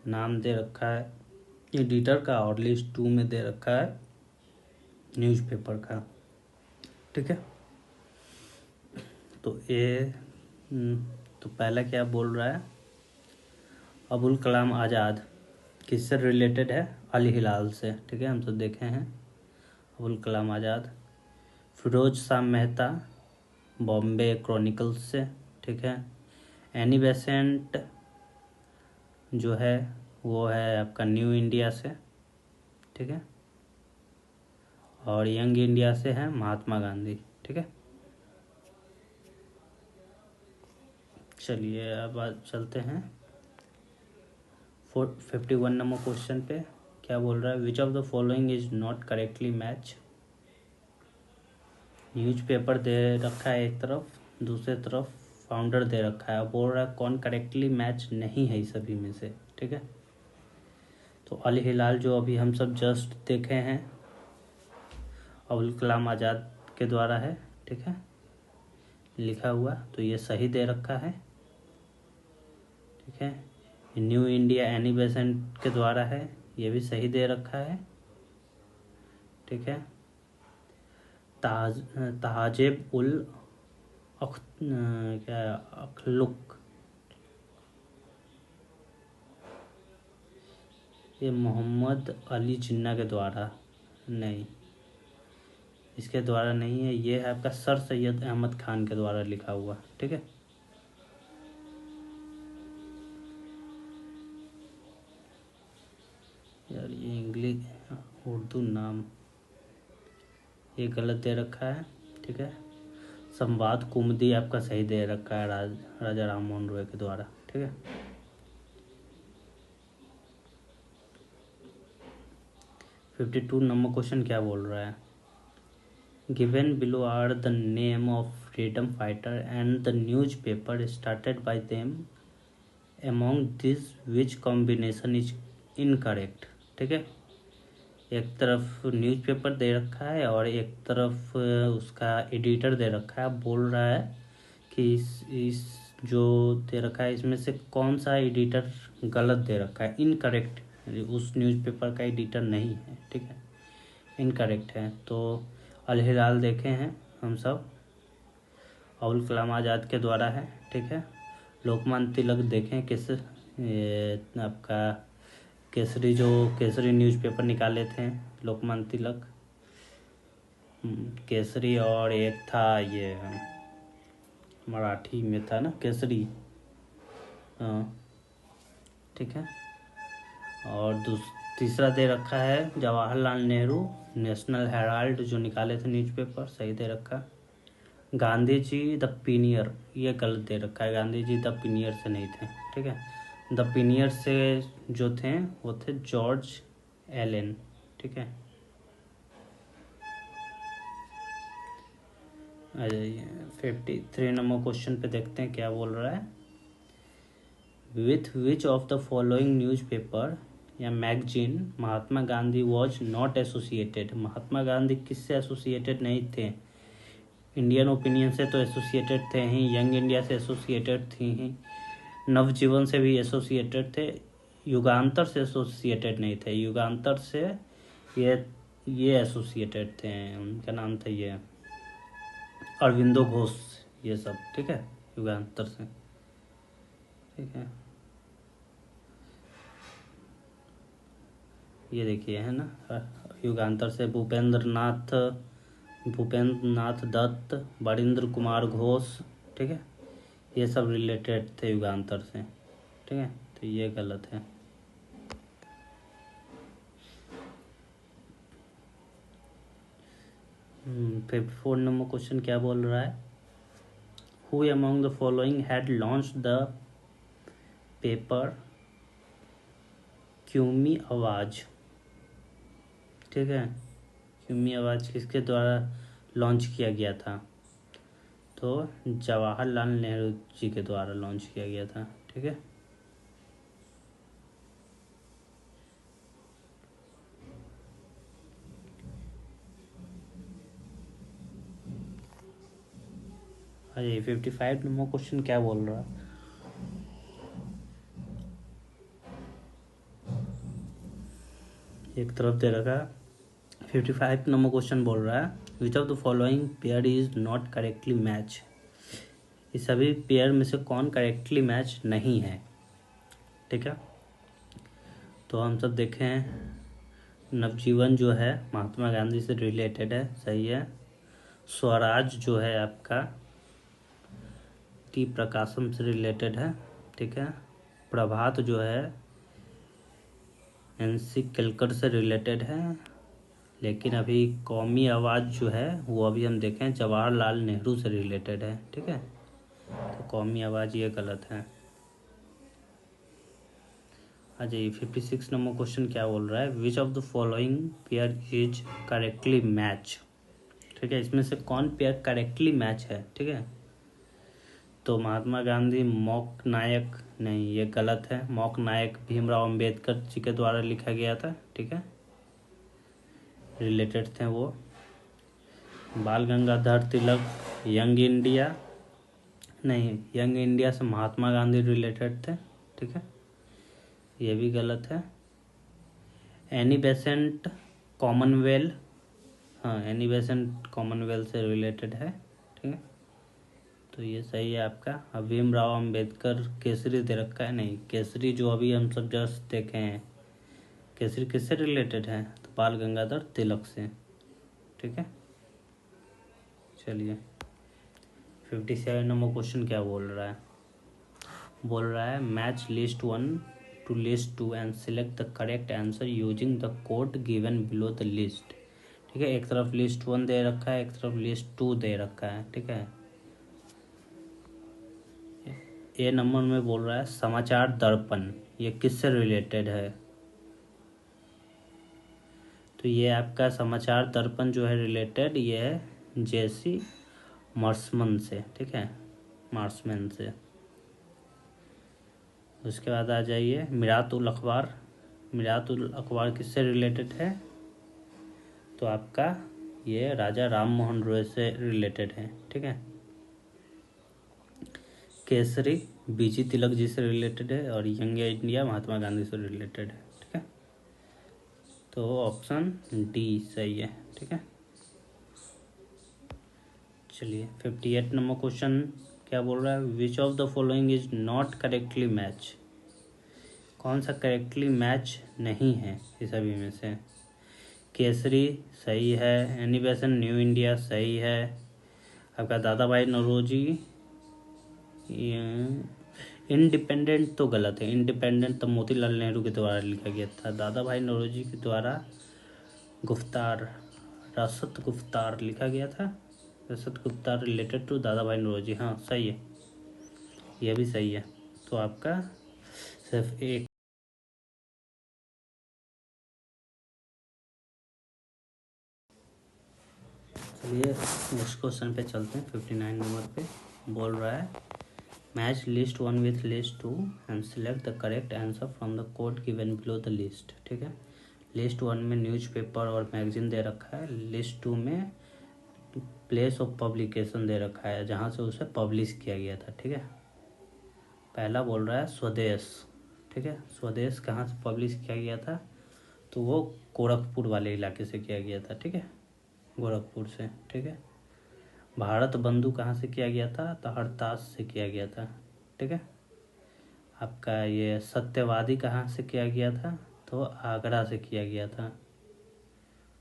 S1: नाम दे रखा है एडिटर का और लिस्ट 2 में दे रखा है न्यूज़पेपर का, ठीक है। तो तो पहला क्या बोल रहा है, अबुल कलाम आज़ाद किससे रिलेटेड है, अल हिलाल से, ठीक है, हम तो देखे हैं अबुल कलाम आज़ाद। फिरोज शाह मेहता बॉम्बे क्रॉनिकल्स से, ठीक है। एनी बेसेंट जो है वो है आपका न्यू इंडिया से, ठीक है। और यंग इंडिया से है महात्मा गांधी, ठीक है। चलिए अब चलते हैं 51 नंबर क्वेश्चन पे। क्या बोल रहा है, which of the following is not correctly match. Newspaper दे रखा है एक तरफ, दूसरे तरफ फाउंडर दे रखा है, बोल रहा है कौन करेक्टली मैच नहीं है इस सभी में से, ठीक है। तो अल हिलाल जो अभी हम सब जस्ट देखे हैं अब्दुल कलाम आज़ाद के द्वारा है, ठीक है, लिखा हुआ, तो ये सही दे रखा है, ठीक है। न्यू इंडिया एनी बेसेंट के द्वारा है, ये भी सही दे रखा है, ठीक है। तहाजेब उल क्या अखलुक, ये मोहम्मद अली जिन्ना के द्वारा नहीं, इसके द्वारा नहीं है, ये है आपका सर सैयद अहमद खान के द्वारा लिखा हुआ, ठीक है। यार ये इंग्लिश उर्दू नाम ये गलत दे रखा है, ठीक है। संवाद कुमुदी आपका सही दे रखा है राजा राम मोहन रॉय के द्वारा, ठीक है। फिफ्टी टू नंबर क्वेश्चन क्या बोल रहा है, given below are the name of freedom fighter and the newspaper started by them, among this which combination is incorrect, ठीक है। एक तरफ न्यूज़पेपर दे रखा है और एक तरफ उसका एडिटर दे रखा है, बोल रहा है कि इस जो दे रखा है इसमें से कौन सा एडिटर गलत दे रखा है, इनकरेक्ट, उस न्यूज़पेपर का एडिटर नहीं है, ठीक है, इनकरेक्ट है। तो अल हिलाल देखे हैं हम सब, अब्दुल कलाम आज़ाद के द्वारा है, ठीक है। लोकमान्य तिलक देखें किस आपका केसरी जो केसरी न्यूज़पेपर निकाले थे लोकमान्य तिलक, केसरी, और एक था ये मराठी में था ना केसरी, हाँ, ठीक है। और तीसरा दे रखा है जवाहरलाल नेहरू नेशनल हेराल्ड जो निकाले थे न्यूज़पेपर, सही दे रखा। गांधी जी द पीनियर ये गलत दे रखा है, गांधी जी द पीनियर से नहीं थे, ठीक है। द पीनियर से जो थे वो थे जॉर्ज एलन, ठीक है। 53 नंबर क्वेश्चन पे देखते हैं क्या बोल रहा है, with which of the following newspaper या magazine Mahatma Gandhi was not associated. Mahatma Gandhi किससे एसोसिएटेड नहीं थे, इंडियन ओपिनियन से तो एसोसिएटेड थे ही, यंग इंडिया से एसोसिएटेड थी ही, नवजीवन से भी एसोसिएटेड थे, युगांतर से एसोसिएटेड नहीं थे, युगांतर से ये एसोसिएटेड थे, उनका नाम था ये अरविंदो घोष, ये सब, ठीक है, युगांतर से, ठीक है। ये देखिए है ना, युगांतर से भूपेंद्र नाथ दत्त, बरिंद्र कुमार घोष, ठीक है, ये सब रिलेटेड थे युगांतर से, ठीक है, तो ये गलत है। फिर 4 नंबर क्वेश्चन क्या बोल रहा है, who among the following had launch the paper Qaumi Awaz, ठीक है। क्यूमी आवाज़ किसके द्वारा लॉन्च किया गया था, तो जवाहरलाल नेहरू जी के द्वारा लॉन्च किया गया था, ठीक है। अरे 55 नंबर क्वेश्चन क्या बोल रहा है, एक तरफ दे रखा। 55 नंबर क्वेश्चन बोल रहा है which of the following pair is not correctly match, इस सभी पेयर में से कौन करेक्टली मैच नहीं है, ठीक है। तो हम सब देखें नवजीवन जो है महात्मा गांधी से रिलेटेड है, सही है। स्वराज जो है आपका की प्रकाशम से रिलेटेड है, ठीक है। प्रभात जो है एनसी केलकर से रिलेटेड है, लेकिन अभी कौमी आवाज़ जो है वो अभी हम देखें जवाहरलाल नेहरू से रिलेटेड है, ठीक है। तो कौमी आवाज़ ये गलत है। आ जाइए 56 नंबर क्वेश्चन क्या बोल रहा है, which of the following pair is correctly match, ठीक है। इसमें से कौन पेयर करेक्टली मैच है, ठीक है। तो महात्मा गांधी मौक नायक, नहीं ये गलत है। मौक नायक भीमराव अंबेडकर जी के द्वारा लिखा गया था, ठीक है, रिलेटेड थे वो। बाल गंगाधर तिलक यंग इंडिया, नहीं यंग इंडिया से महात्मा गांधी रिलेटेड थे, ठीक है, ये भी गलत है। एनी बेसेंट कॉमनवेल्थ, हाँ एनी बेसेंट कॉमनवेल्थ से रिलेटेड है, ठीक है, तो ये सही है आपका। अब भीमराव अंबेडकर केसरी दे रखा है, नहीं केसरी जो अभी हम सब जस्ट देखे हैं, केसरी किससे रिलेटेड है, तो बाल गंगाधर तिलक से, ठीक है। चलिए 57 नंबर क्वेश्चन क्या बोल रहा है, बोल रहा है match list 1 to list 2 and select the correct answer using the code given below the list, ठीक है। एक तरफ लिस्ट 1 दे रखा है, एक तरफ लिस्ट 2 दे रखा है, ठीक है। ए नंबर में बोल रहा है समाचार दर्पण, ये किससे रिलेटेड है, तो ये आपका समाचार दर्पण जो है रिलेटेड ये है जेसी मार्समन से, ठीक है, मार्समैन से। उसके बाद आ जाइए मिरात उल अखबार, मिरात उल अखबार किससे रिलेटेड है, तो आपका ये राजा राम मोहन रॉय से रिलेटेड है, ठीक है। केसरी बीजी तिलक जी से रिलेटेड है और यंग इंडिया महात्मा गांधी से रिलेटेड है, ठीक है। तो ऑप्शन डी सही है, ठीक है। चलिए 58 नंबर क्वेश्चन क्या बोल रहा है, which of the following is not correctly match, कौन सा करेक्टली मैच नहीं है इस सभी में से। केसरी सही है, एनिवेशन न्यू इंडिया सही है, आपका दादा भाई नौरोजी, इंडिपेंडेंट तो गलत है। इंडिपेंडेंट तो मोतीलाल नेहरू के द्वारा लिखा गया था, दादा भाई नौरोजी के द्वारा गुफ्तार, रसद गुफ्तार लिखा गया था, रसद गुफ्तार रिलेटेड टू दादा भाई नौरोजी, हाँ सही है, यह भी सही है। तो आपका सिर्फ एक, चलिए नेक्स्ट क्वेश्चन पे चलते हैं। 59 नंबर पे बोल रहा है match list 1 with list 2 and select the correct answer from the code given below the list, ठीक है। लिस्ट 1 में न्यूज़पेपर और मैगजीन दे रखा है, लिस्ट 2 में प्लेस ऑफ पब्लिकेशन दे रखा है जहाँ से उसे पब्लिश किया गया था, ठीक है। पहला बोल रहा है स्वदेश, ठीक है, स्वदेश कहाँ से पब्लिश किया गया था, तो वो गोरखपुर वाले इलाके से किया गया था, ठीक है, गोरखपुर से, ठीक है। भारत बंधु कहाँ से किया गया था, तो हरताश से किया गया था, ठीक है। आपका ये सत्यवादी कहाँ से किया गया था, तो आगरा से किया गया था,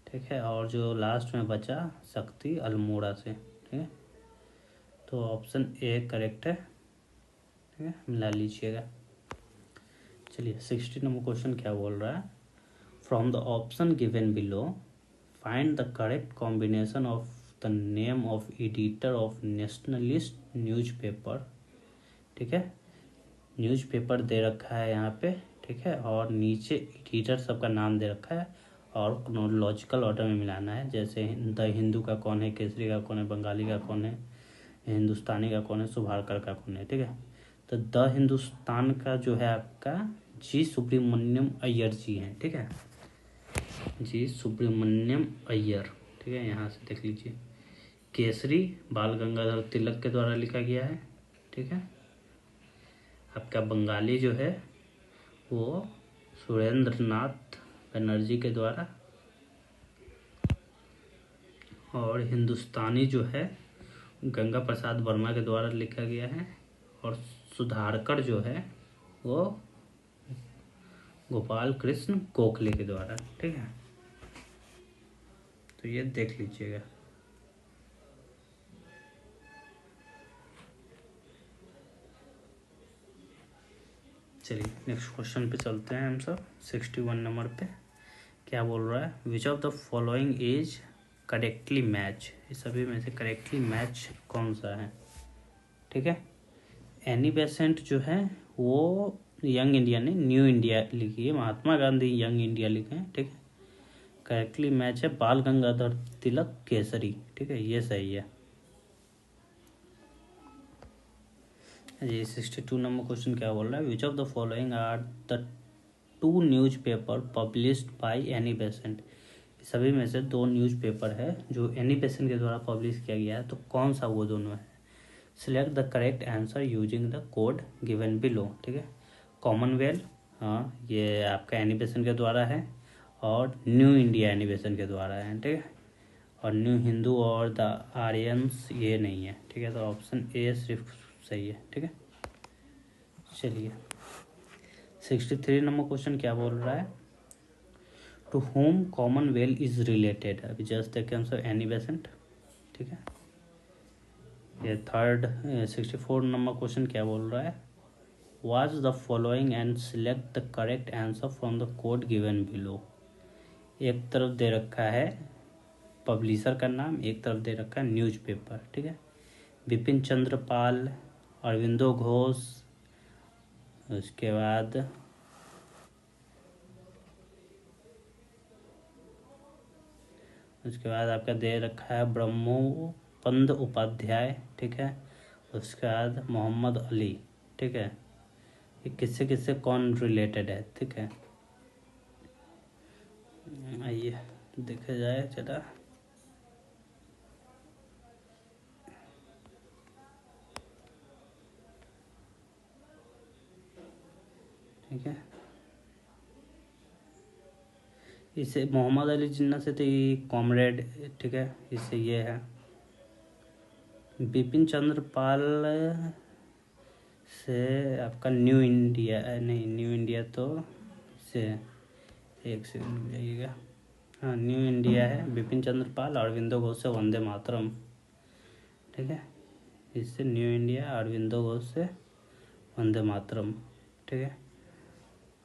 S1: ठीक है। और जो लास्ट में बचा शक्ति अल्मोड़ा से, ठीक है। तो ऑप्शन ए करेक्ट है, ठीक है, मिला लीजिएगा। चलिए 60 नंबर क्वेश्चन क्या बोल रहा है, from the option given below find the correct combination of the name of editor of nationalist newspaper, ठीक है। न्यूज़पेपर दे रखा है यहाँ पे, ठीक है, और नीचे एडिटर सबका नाम दे रखा है और क्रोनोलॉजिकल ऑर्डर में मिलाना है, जैसे द हिंदू का कौन है, केसरी का कौन है, बंगाली का कौन है, हिंदुस्तानी का कौन है, सुभारकर का कौन है, ठीक है। तो द हिंदुस्तान का जो है आपका जी सुब्रमण्यम अय्यर जी हैं, ठीक है, जी सुब्रमण्यम अय्यर, ठीक है, यहाँ से देख लीजिए। केसरी बाल गंगाधर तिलक के द्वारा लिखा गया है, ठीक है। आपका बंगाली जो है वो सुरेंद्र नाथ बनर्जी के द्वारा, और हिंदुस्तानी जो है गंगा प्रसाद वर्मा के द्वारा लिखा गया है, और सुधारकर जो है वो गोपाल कृष्ण गोखले के द्वारा, ठीक है। तो ये देख लीजिएगा। चलिए नेक्स्ट क्वेश्चन पे चलते हैं हम सब। 61 नंबर पे क्या बोल रहा है, which of the following is correctly match, इस सभी में से करेक्टली मैच कौन सा है। ठीक है, एनी बेसेंट जो है वो यंग इंडिया ने न्यू इंडिया लिखी है, महात्मा गांधी यंग इंडिया लिखे हैं। ठीक है, करेक्टली मैच है बाल गंगाधर तिलक केसरी। ठीक है, ये सही है। ये 62 नंबर क्वेश्चन क्या बोल रहा है, which of the following are the two newspaper published by Annie Besant, सभी में से दो न्यूज़पेपर है जो एनी बेसेंट के द्वारा पब्लिश किया गया है, तो कौन सा वो दोनों है। Select the correct answer using the code given below. ठीक है, कॉमनवेल्थ, हाँ ये आपका एनी बेसेंट के द्वारा है, और न्यू इंडिया एनी बेसेंट के द्वारा है। ठीक है, और न्यू हिंदू और द आर्यंस ये नहीं है। ठीक है, तो ऑप्शन ए सिर्फ सही है। ठीक है, चलिए 63 नंबर क्वेश्चन क्या बोल रहा है, to whom commonwealth is related, अभी जस्ट देखें आंसर एनी बेसेंट। ठीक है, ये थर्ड 64 नंबर क्वेश्चन क्या बोल रहा है, was the following and select the correct answer from the code given below. एक तरफ दे रखा है पब्लिशर का नाम, एक तरफ दे रखा है न्यूज़पेपर। ठीक है, बिपिन चंद्र पाल, अरविंदो घोष, उसके बाद आपका दे रखा है ब्रह्मोपंत उपाध्याय। ठीक है, उसके बाद मोहम्मद अली। ठीक है, ये किससे किससे कौन रिलेटेड है। ठीक है, आइए देखा जाए जरा। ठीक है, इसे मोहम्मद अली जिन्ना से तो ये कॉमरेड। ठीक है, इससे ये है बिपिन चंद्र पाल से आपका न्यू इंडिया, नहीं न्यू इंडिया तो से, एक सेकंड जाइएगा, हाँ न्यू इंडिया है बिपिन चंद्र पाल, अरविंदो घोष से वंदे मातरम। ठीक है, इससे न्यू इंडिया, अरविंदो घोष से वंदे मातरम। ठीक है,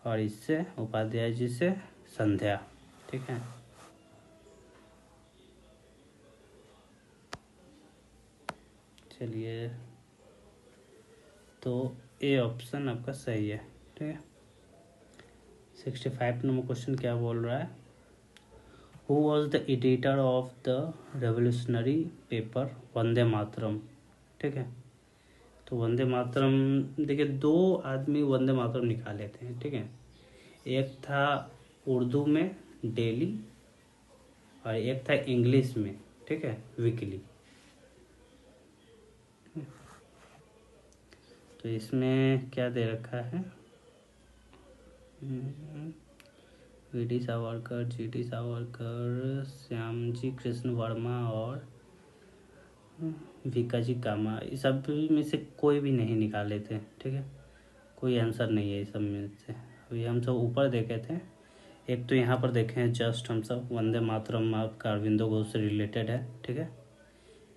S1: और इससे उपाध्याय जी से संध्या। ठीक है, चलिए तो ए ऑप्शन आपका सही है। ठीक है, 65 नंबर क्वेश्चन क्या बोल रहा है, who was the editor of the revolutionary paper Vande Mataram. ठीक है, तो वंदे मातरम देखिए दो आदमी वंदे मातरम निकाले थे। ठीक है, एक था उर्दू में डेली और एक था इंग्लिश में। ठीक है, वीकली। तो इसमें क्या दे रखा है, वी.डी. सावरकर, जी.डी. सावरकर, श्यामजी कृष्ण वर्मा और भिकाजी कामा, इस सब में से कोई भी नहीं निकाले थे। ठीक है, कोई आंसर नहीं है इस सब में से। अभी हम सब ऊपर देखे थे, एक तो यहाँ पर देखे हैं जस्ट हम सब वंदे मातरम आपका अरविंदो घोष से रिलेटेड है। ठीक है,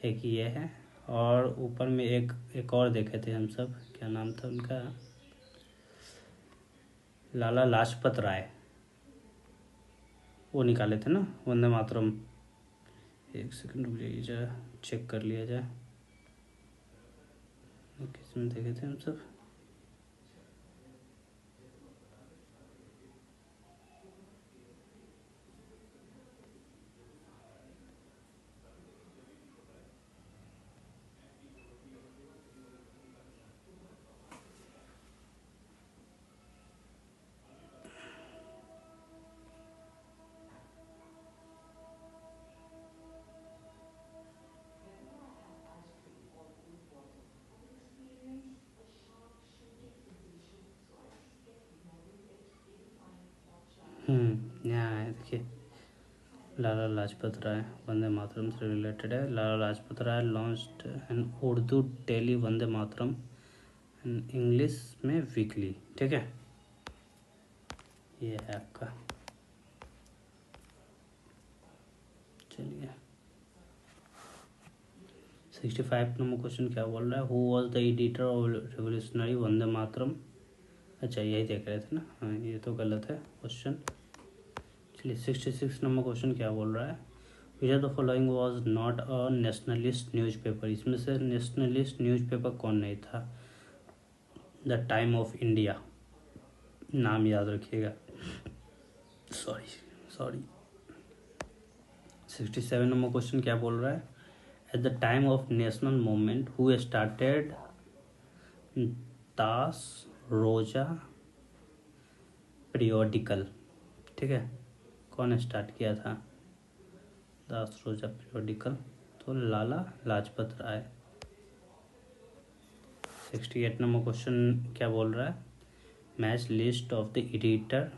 S1: एक ये है, और ऊपर में एक और देखे थे हम सब, क्या नाम था उनका, लाला लाजपत राय, वो निकाले थे ना वंदे मातरम। एक सेकंड रुक जाइए जरा, चेक कर लिया जाए किस में देखे थे हम सब। यहाँ है देखिए, लाला लाजपत राय वंदे मातरम से रिलेटेड है। Lala Lajpat Rai launched an Urdu daily Vande Mataram English में वीकली। ठीक है, ये है आपका। चलिए 65 नंबर क्वेश्चन क्या बोल रहा है, who was the editor of revolutionary Vande Mataram अच्छा यही देख रहे थे ना, हाँ ये तो गलत है क्वेश्चन। चलिए 66 नंबर क्वेश्चन क्या बोल रहा है, which of the following was not a nationalist newspaper, इसमें से नेशनलिस्ट न्यूज़पेपर कौन नहीं था। द टाइम ऑफ इंडिया, नाम याद रखिएगा, सॉरी 67 नंबर क्वेश्चन क्या बोल रहा है, at the time of national movement who started Das रोजा पीरियोडिकल, ठीक है, कौन स्टार्ट किया था दास रोजा पीरियोडिकल, तो लाला लाजपत राय। 68 नंबर क्वेश्चन क्या बोल रहा है, match list of the editor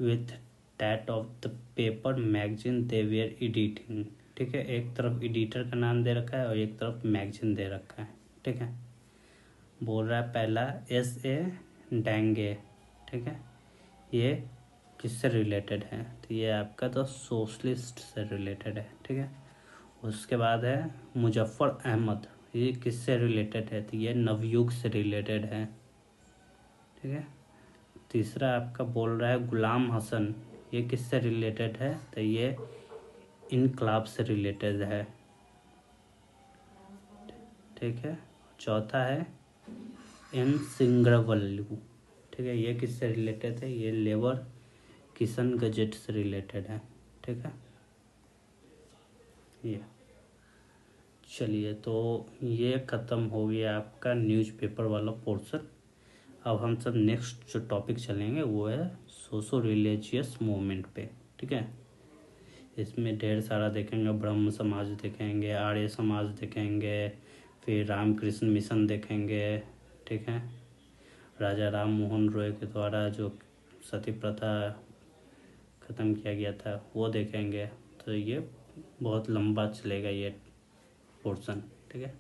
S1: with that of the paper magazine they were editing, ठीक है, एक तरफ एडिटर का नाम दे रखा है और एक तरफ मैगजीन दे रखा है, ठीक है। बोल रहा है पहला S.A. डेंगे, ठीक है, ये किससे रिलेटेड है, तो ये आपका तो सोशलिस्ट से रिलेटेड है, ठीक है। उसके बाद है मुजफ्फर अहमद, ये किससे रिलेटेड है, तो ये नवयुग से रिलेटेड है, ठीक है। तीसरा आपका बोल रहा है गुलाम हसन, ये किससे रिलेटेड है, तो ये इनकलाब से रिलेटेड है, ठीक है। चौथा है एन सिंगरवल्लू, ठीक है, ये किससे रिलेटेड है, ये लेबर किशन गजेट से रिलेटेड है, ठीक है। ये चलिए तो ये ख़त्म हो गया आपका न्यूज़पेपर वाला पोर्शन। अब हम सब नेक्स्ट जो टॉपिक चलेंगे वो है सोशो रिलीजियस मूवमेंट पे, ठीक है। इसमें ढेर सारा देखेंगे, ब्रह्म समाज देखेंगे, आर्य समाज देखेंगे, फिर रामकृष्ण मिशन देखेंगे, ठीक है। राजा राम मोहन रॉय के द्वारा जो सती प्रथा ख़त्म किया गया था वो देखेंगे, तो ये बहुत लंबा चलेगा ये पोर्शन, ठीक है।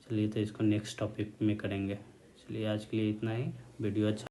S1: चलिए तो इसको नेक्स्ट टॉपिक में करेंगे। चलिए आज के लिए इतना ही, वीडियो अच्छा